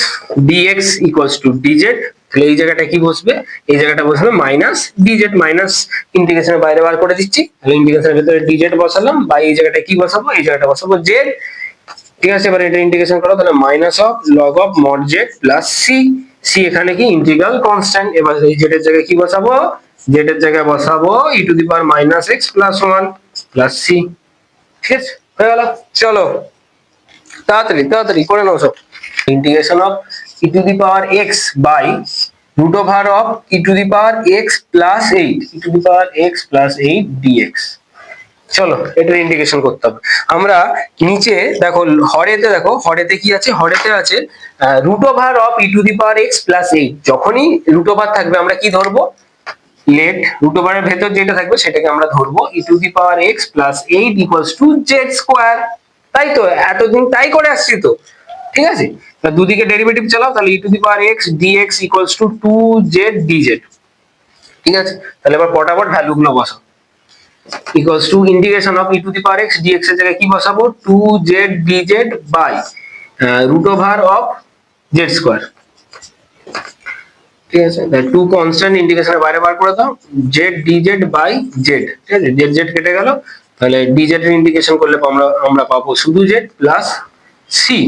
[SPEAKER 1] D X equals to D Z. তাহলে এই জায়গাটা কি বসবে? এই জায়গাটা বসবে মাইনাস ডিজেড। মাইনাস ইন্টিগ্রেশনের বাইরে বার করে দিচ্ছি, তাহলে ইন্টিগ্রেশনের ভিতরে ডিজেড বসালাম, বাই এই জায়গাটা কি বসাবো? এই জায়গাটা বসাবো জেড। ঠিক আছে, এবার এটা ইন্টিগ্রেশন করো, তাহলে minus of log of mod Z plus C. C এখানে কি? Integral constant. এবার এই জেড এর জায়গায় কি বসাবো? জেড এর জায়গায় বসাবো E to the power minus X plus one plus C. ঠিক আছে, হয়ে গেল। চলো তাড়াতাড়ি তাড়াতাড়ি করে নাও সব। Integration of E to the power x by root over of E to the power x plus eight, e to the power x plus eight dx. চলো এটার ইন্টিগ্রেশন করতে হবে। আমরা নিচে দেখো হরেতে, দেখো হরেতে কি আছে? হরেতে আছে root over of E to the power x plus eight. যখনই রুট ওভার থাকবে আমরা কি ধরবো? লেট রুট ওভারের ভেতর যেটা থাকবে সেটাকে আমরা ধরবো E to the power x plus eight equals to Z square. তাই তো, এতদিন তাই করে আসছি তো। ঠিক আছে, দুদিকে ডেরিভেটিভ চালাও, তাহলে E to the power X D X equals to two Z D Z. ঠিক আছে, তাহলে এবার পটাপট ভ্যালু গুলো বসাও। Equals to integration of E to the power X dx এর জায়গায় কি বসাবো? Two Z D Z by root over of Z square. ঠিক আছে, টু কনস্ট্যান্ট ইন্টিগ্রেশনের বাইরে বার করে দাও, জেড ডিজেড বাই জেড। ঠিক আছে, জেড জেড কেটে গেল, তাহলে ডিজেড এর ইন্টিগ্রেশন করলে আমরা পাবো শুধু জেড প্লাস সি।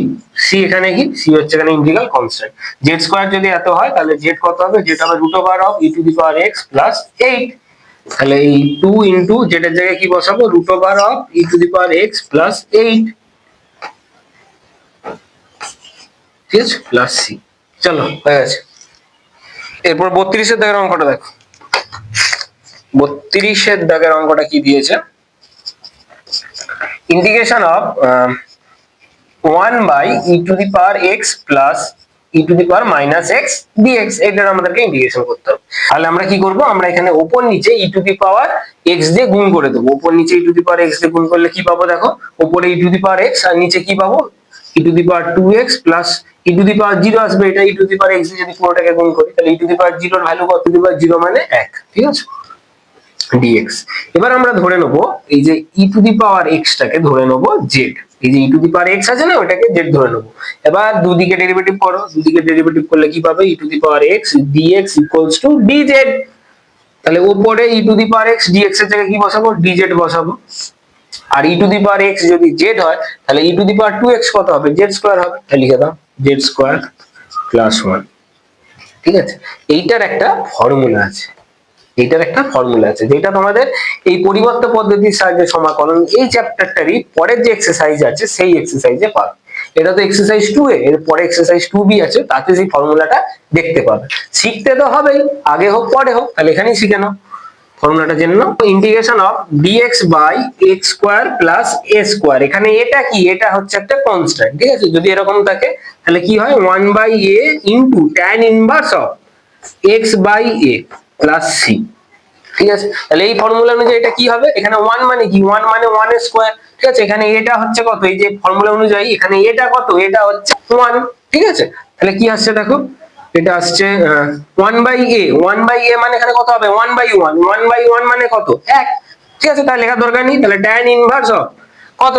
[SPEAKER 1] সি এখানে কি? সি হচ্ছে এখানে ইন্টিগ্রাল কনস্ট্যান্ট। জেড স্কোয়ার যদি এত হয় তাহলে জেড কত হবে? জেড হবে root over of E to the power x plus eight. তাহলে এই টু ইন্টু জেড এর জায়গায় কি বসাবো? Root over of E to the power x plus eight. ঠিক আছে, প্লাস সি। চলো হয়ে গেছে। এরপর 32 দাগের অঙ্কটা দেখো। 32 দাগের অঙ্কটা কি দিয়েছে? Integration of 1 by E to the power x plus E to the power minus x dx, এটার আমাদেরকে ইন্টিগ্রেশন করতে হবে। তাহলে আমরা কি করব? আমরা এখানে উপর নিচে E to the power x দিয়ে গুণ করে দেবো। উপর নিচে E to the power x দিয়ে গুণ করলে কি পাবো? দেখো উপরে E to the power x আর নিচে কি পাবো? E to the power 2x plus E to the power 0 আসবে, এটা ই টু দি পাওয়ার x যদি পুরোটাকে গুণ করি তাহলে ই টু দি পাওয়ার 0 এর ভ্যালু কত, ই টু দি পাওয়ার 0 মানে 1, ঠিক আছে dx। এবার আমরা ধরে নেব এই যে ই টু দি পাওয়ার x টাকে ধরে নেব z, এই যে ই টু দি পাওয়ার x আছে না ওটাকে z ধরে নেব। এবার দুদিকে ডেরিভেটিভ করো, দুদিকে ডেরিভেটিভ করলে কি পাবে, E to the power x dx equals to dz। তাহলে উপরে E to the power x dx এর জায়গায় কি বসাবো, dz বসাবো। আর E to the power x যদি z হয় তাহলে E to the power 2x কত হবে, z স্কয়ার হবে। তাহলে লিখে দাও z স্কয়ার প্লাস 1, ঠিক আছে। এইটার একটা ফর্মুলা আছে, এইটার একটা ফর্মুলা আছে যেটা তোমাদের এই পরিবর্ত পদ্ধতির সাহায্যে সমাকলন এই চ্যাপ্টারটারই পরের যে এক্সারসাইজ আছে সেই এক্সারসাইজে পাবে। এটা তো এক্সারসাইজ 2a, এর পরে এক্সারসাইজ 2b আছে, তাতে সেই ফর্মুলাটা দেখতে পাবে। শিখতে তো হবেই, আগে হোক পরে হোক, তাহলে এখানেই শিখে নাও ফর্মুলাটার জন্য। Integration of dx by x square plus a square, এখানে এটা কি, এটা হচ্ছে একটা কনস্ট্যান্ট, ঠিক আছে। যদি এরকম থাকে তাহলে কি হয়, 1 by a into tan inverse of x by a plus c, ঠিক আছে। তাহলে এই ফর্মুলা অনুযায়ী এটা কি হবে, এখানে 1 মানে কি, 1 মানে 1 এর স্কয়ার, ঠিক আছে। এখানে এটা হচ্ছে কত, এই যে ফর্মুলা অনুযায়ী এখানে এটা কত, এটা হচ্ছে 1, ঠিক আছে। তাহলে কি আসছে দেখো, এটা আসছে 1 বাই a, 1 বাই a মানে এখানে কত হবে, 1 বাই 1, 1 বাই 1 মানে কত 1, ঠিক আছে। তাহলে লেখার দরকার নেই। তাহলে tan ইনভার্স অফ কত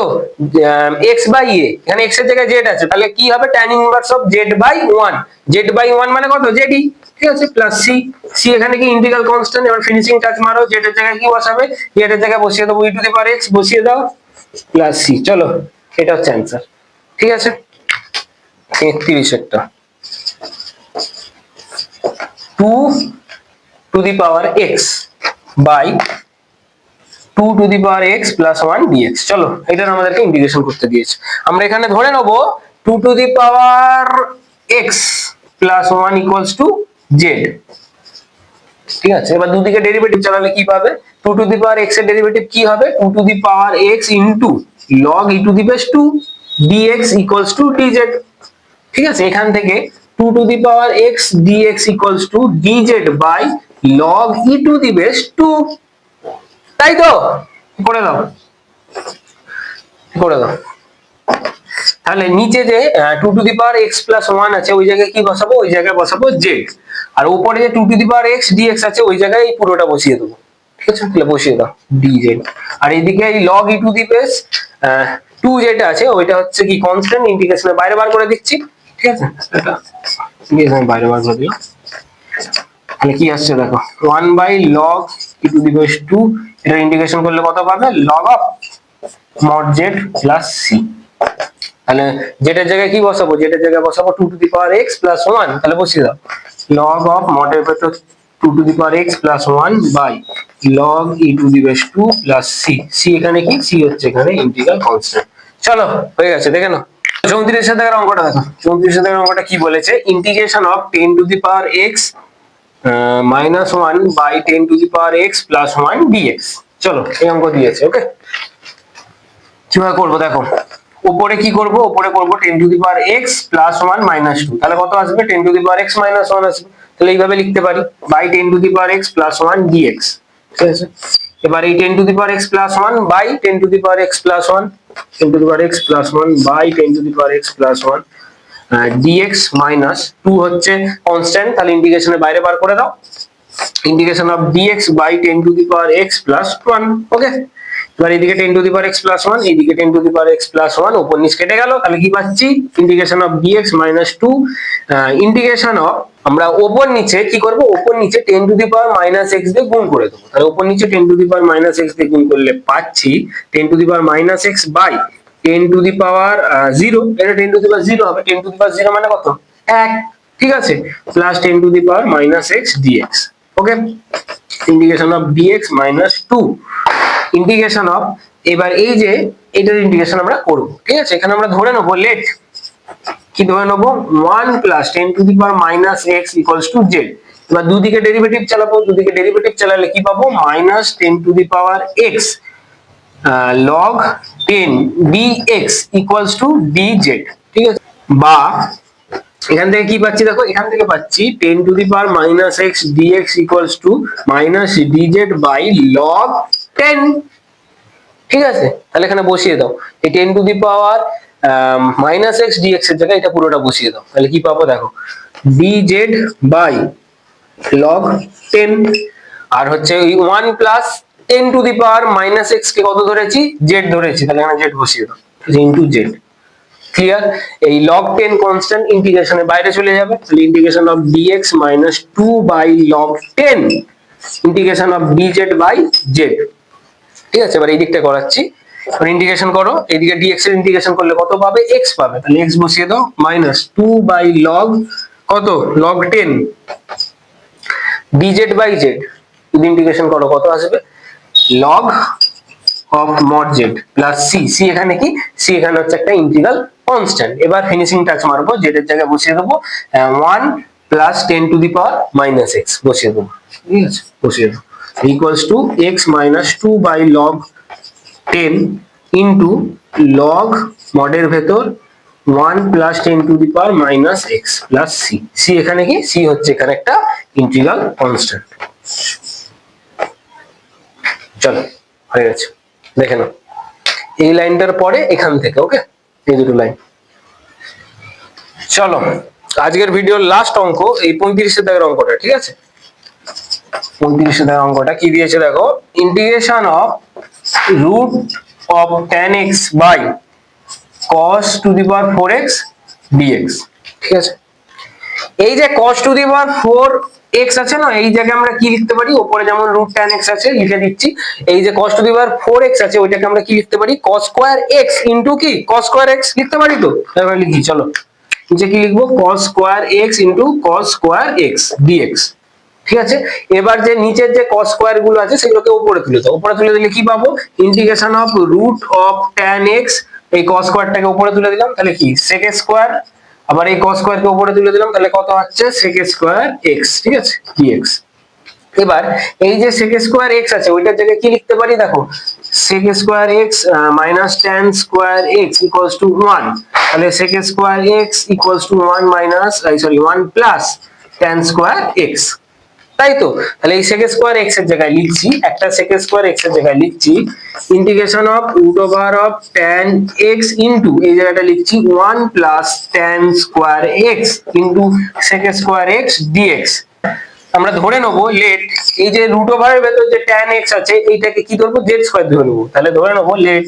[SPEAKER 1] x বাই a, এখানে x এর জায়গায় z আছে, তাহলে কি হবে tan inverse of z by 1, z by 1 মানে কত z, ঠিক আছে, প্লাস c, c এখানে কি ইন্টিগ্রাল কনস্ট্যান্ট। এবার ফিনিশিং টাচ মারো, z এর জায়গায় কি বসাবে, z এর জায়গায় বসিয়ে দেবো ই টু দি পাওয়ার x, বসিয়ে দাও প্লাস c। চলো এটা হচ্ছে অ্যানসার, ঠিক আছে। 33 একটা 2 to the power x by 2 to the power x plus 1 dx। চলো এটা আমাদেরকে ইন্টিগ্রেশন করতে দিয়েছে, আমরা এখানে ধরে নেব 2 to the power x plus 1 equals to z, ঠিক আছে। এবার দুদিকে ডেরিভেটিভ চালালে কি পাবে, 2 টু দি পাওয়ার x এর ডেরিভেটিভ কি হবে, 2 to the power x into log e to the base 2 dx equals to dz, ঠিক আছে। এখান থেকে 2 to the power x dx equals to dz by log e to the base 2, তাই তো, করে দাও করে দাও। তাহলে নিচে যে 2 to the power x plus 1 আছে ওই জায়গায় কি বসাবো, ওই জায়গায় বসাবো z, আর উপরে যে 2 to the power x dx আছে ওই জায়গায় এই পুরোটা বসিয়ে দেবো, ঠিক আছে। তাহলে বসিয়ে দাও dz, আর এইদিকে এই log e to the base 2 যেটা আছে ওইটা হচ্ছে কি কনস্ট্যান্ট, ইন্টিগ্রেশনের বাইরে বার করে দিচ্ছি, ঠিক আছে। এটা ইন্টিগ্রেশনের বাইরে বার করে দিও, তাহলে কি আসছে দেখো 1 by log e to the base 2, এটা ইন্টিগ্রেশন করলে কত পাবে, log of mod z plus c। তাহলে যেটার জায়গায় কি বসাবো, যেটার জায়গায় বসাবো 2 to the power x plus 1, তাহলে বসিয়ে দাও log অফ mod এর ভেতর 2 to the power x plus 1 by log e to the base 2 plus c, c এখানে কি, c হচ্ছে এখানে ইন্টিগ্রাল কনস্ট্যান্ট। চলো হয়ে গেছে, দেখে নাও 34 এর সাথে অঙ্কটা দেখো। 34 এর সাথে অঙ্কটা কি বলেছে, integration of 10 to the power x minus 1 by 10 to the power x plus 1 dx। চলো এই অঙ্ক দিয়েছে, ওকে। কিভাবে করবো দেখো, উপরে কি করব, উপরে করব 10 to the power x plus 1 minus 2, তাহলে কত আসবে 10 to the power x minus 1 আসবে। তাহলে এইভাবে লিখতে পারি by 10 to the power x plus 1 dx, ঠিক আছে। এবার এই 10 to the power x plus 1 by 10 to the power x plus 1, 10 to the power x plus 1 by 10 to the power x plus 1 dx minus 2 হচ্ছে constant, তাহলে ইন্টিগ্রেশনের বাইরে বার করে দাও, integration of dx by 10 to the power x plus 1, okay. এবার এইদিকে 10 to the power x plus 1, এইদিকে 10 to the power x plus 1, উপর নিচ কেটে গেল, তাহলে কি পাচ্ছি integration of dx minus 2 integration of, আমরা উপর নিচে কি করব, উপর নিচে 10 to the power minus x দিয়ে গুণ করে দেবো। তাহলে উপর নিচে 10 to the power minus x দিয়ে গুণ করলে পাচ্ছি 10 to the power minus x by 10 to the power 0, এটা 10 টু দি পাওয়ার 0 হবে, 10 টু দি পাওয়ার 0 মানে কত 1, ঠিক আছে, plus 10 to the power minus x dx, okay. Integration of dx minus 2 integration of, এবার এই যে এটার ইন্টিগ্রেশন আমরা করব, ঠিক আছে। এখানে আমরা ধরে নেব লেট কি ধরে নেব 1 plus 10 to the power minus x equals to z। এবার দুদিকে ডেরিভেটিভ চালাবো, দুদিকে ডেরিভেটিভ চালালে কি পাবো, minus 10 to the power x log 10 dx equals to dz, ঠিক আছে। বা এখান থেকে কি পাচ্ছি দেখো, এখান থেকে পাচ্ছি 10 to the power minus x dx equals to minus dz by log 10, ঠিক আছে। তাহলে এখানে বসিয়ে দাও এই 10 to the power minus x dx এর জায়গায় এটা পুরোটা বসিয়ে দাও, তাহলে কি পাবো দেখো, ডিজেড বাই লগ 10, আর হচ্ছে ওই 1 plus 10 to the power minus X কে কত ধরেছি, জেড ধরেছি, তাহলে এখানে জেড বসিয়ে দাও ইনটু জেড। ক্লিয়ার? এই log 10 কনস্ট্যান্ট ইন্টিগ্রেশনের বাইরে চলে যাবে, তাহলে integration of dx minus 2 by log 10 integration of dz by z। ঠিক আছে, এবার এই দিকটা করাচ্ছি, ইন্টিগ্রেশন করো, এইদিকে dx এর ইন্টিগ্রেশন করলে কত পাবে, x পাবে, তাহলে x বসিয়ে দাও মাইনাস 2 বাই log কত, log 10 dz বাই z, যদি ইন্টিগ্রেশন করো কত আসবে, log of mod z plus c, c এখানে কি, c এখানে হচ্ছে একটা ইন্টিগ্রাল কনস্ট্যান্ট। এবার ফিনিশিং টাচ মারবো, z এর জায়গায় বসিয়ে দেবো 1 plus 10 to the power minus x বসিয়ে দেবো, ঠিক আছে, বসিয়ে দেবো equals to x minus 2 by log 10 into log মডের ভেতর 1 plus 10 to the power minus x plus c, c এখানে কি, c হচ্ছে এখানে একটা ইন্টিগ্রাল কনস্ট্যান্ট। চলো হয়ে গেছে, দেখে নাও এই লাইনটার পরে এখান থেকে, ওকে, এই দুটো লাইন। চলো আজকের ভিডিওর লাস্ট অঙ্ক, এই 35 এর দাগের অঙ্কটা, ঠিক আছে, 35 এর দাগের অঙ্কটা কি দিয়েছে দেখো, integration of root of tan x by cos to the power 4x dx। ঠিক আছে, এই যে cos to the power 4x আছে না, এই জায়গায় আমরা কি লিখতে পারি, উপরে যেমন রুট tan x আছে লিখে দিচ্ছি, এই যে cos to the power 4x আছে ওইটাকে আমরা কি লিখতে পারি, cos স্কয়ার x ইনটু কি, cos স্কয়ার x লিখতে পারি তো, এবার লিখি, চলো নিচে কি লিখবো, cos square x into cos square x dx। ঠিক আছে, এবার যে নিচের যে cos স্কয়ার গুলো আছে সেগুলোকে উপরে তুলে দাও, উপরে তুলে দিলে কি পাবো, integration of root of tan x, এই cos স্কয়ারটাকে উপরে তুলে দিলাম, তাহলে কি sec স্কয়ার, আবার এই cos স্কয়ারকে উপরে তুলে দিলাম, তাহলে কত হচ্ছে sec স্কয়ার x, ঠিক আছে, dx। এবার এই যে sec স্কয়ার x আছে ওইটার জায়গায় কি লিখতে পারি দেখো, sec square x minus tan square x equals two 1, তাহলে sec square x equals two 1 minus, sorry 1 plus tan square x, তাই তো, তাহলে এই sec স্কয়ার x এর জায়গায় লিখছি, একটা sec স্কয়ার x এর জায়গায় লিখছি integration of root over of tan x into এই জায়গাটা লিখছি 1 plus tan square x into sec square x dx। আমরা ধরে নেবো লেট, এই যে রুট ওভারের ভেতর যে tan x আছে এইটাকে কি ধরবো, z স্কয়ার ধরে নেবো, তাহলে ধরে নেবো let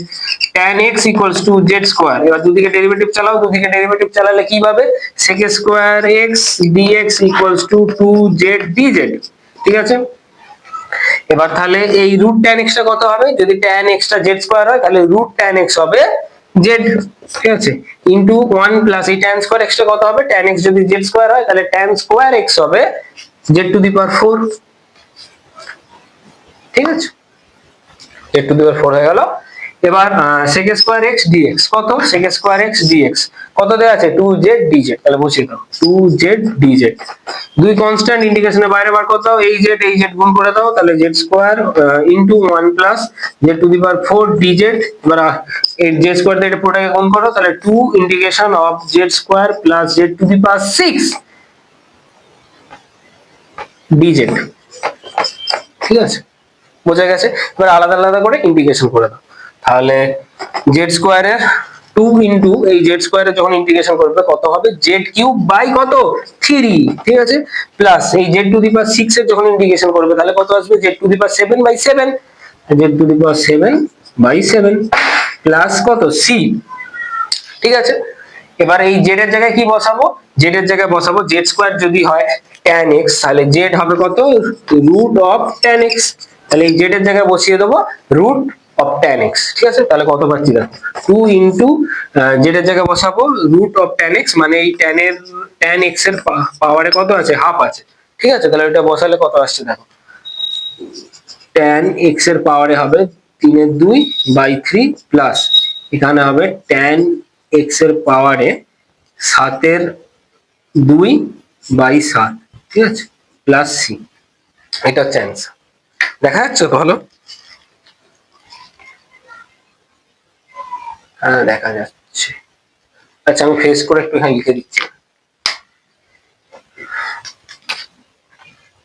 [SPEAKER 1] tan x equals to z square. এবার দুদিকে ডেরিভেটিভ চালাও, দুদিকে ডেরিভেটিভ চালালে কি পাবে, sec square x dx equals two 2z dz। ঠিক আছে, এবার তাহলে এই রুট tan x টা কত হবে, যদি tan x টা z স্কয়ার হয় তাহলে রুট tan x হবে z, ঠিক আছে, ইনটু 1 প্লাস এই tan স্কয়ার x টা কত হবে, tan x যদি z স্কয়ার হয় তাহলে tan স্কয়ার x হবে z টু দি পাওয়ার 4। ঠিক আছে, z টু দি পাওয়ার 4 হয়ে গেল। এবার sec স্কয়ার x dx কত, sec স্কয়ার x dx কত দেওয়া আছে, 2z dz, তাহলে বসিয়ে দাও 2z dz, দুই কনস্ট্যান্ট ইন্টিগ্রেশনের বাইরে বার করতে দাও, এই z গুণ করে দাও, তাহলে z square into 1 plus z to the power 4 dz। এবার এই z স্কয়ার দিয়ে এটা পুরোটাকে গুণ করো, তাহলে 2 integration of z square plus z to the power 6 dz। ঠিক আছে, বোঝা গেছে, এবার আলাদা আলাদা করে ইন্টিগ্রেশন করে দাও, তাহলে z স্কয়ারের 2 ইনটু এই z স্কয়ারে যখন ইন্টিগ্রেশন করবে কত হবে, z কিউব বাই কত 3, ঠিক আছে, প্লাস এই z টু দি পাওয়ার 6 এর যখন ইন্টিগ্রেশন করবে তাহলে কত আসবে, z to the power 7 by 7, z to the power 7 by 7 plus কত c। ঠিক আছে, এবার এই z এর জায়গায় কি বসাবো, z এর জায়গায় বসাবো z স্কয়ার যদি হয় tan x, তাহলে z হবে কত, রুট অফ tan x, তাহলে এই z এর জায়গায় বসিয়ে দেবো রুট অফ tan x। ঠিক আছে, তাহলে কত পাচ্ছি দেখো, 2 ইনটু z এর জায়গায় বসাবো রুট অফ tan x, মানে এই tan x এর পাওয়ারে কত আছে, হাফ আছে। ঠিক আছে, তাহলে এটা বসালে কত আসছে দেখো, tan x এর পাওয়ারে হবে 3 এর 2 বাই 3 প্লাস এখানে হবে tan x এর পাওয়ারে 7 এর 2 বাই 7, ঠিক আছে, প্লাস c, এটা হচ্ছে অ্যান্সার। দেখা যাচ্ছে তো, হলো, হ্যাঁ দেখা যাচ্ছে। আচ্ছা আমি ফেস করে একটু এখানে লিখে দিচ্ছি,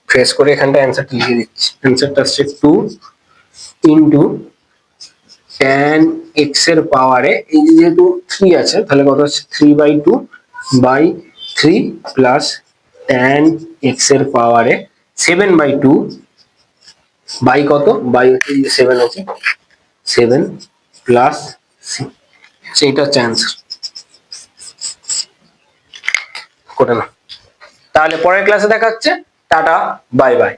[SPEAKER 1] ফেস করে এখানটা অ্যান্সারটা লিখে দিচ্ছি, অ্যান্সারটা আসছে 2 ইনটু ট্যান এক্স এর পাওয়ারে এই যে যেহেতু 3 আছে তাহলে কত হচ্ছে 3/2 বাই 3 প্লাস ট্যান এক্স এর পাওয়ারে 7/2 বাই কত বাই 7 আছে 7 প্লাস সেইটা হচ্ছে অ্যান্সার। করে না, তাহলে পরের ক্লাসে দেখা হচ্ছে। Tata, bye bye.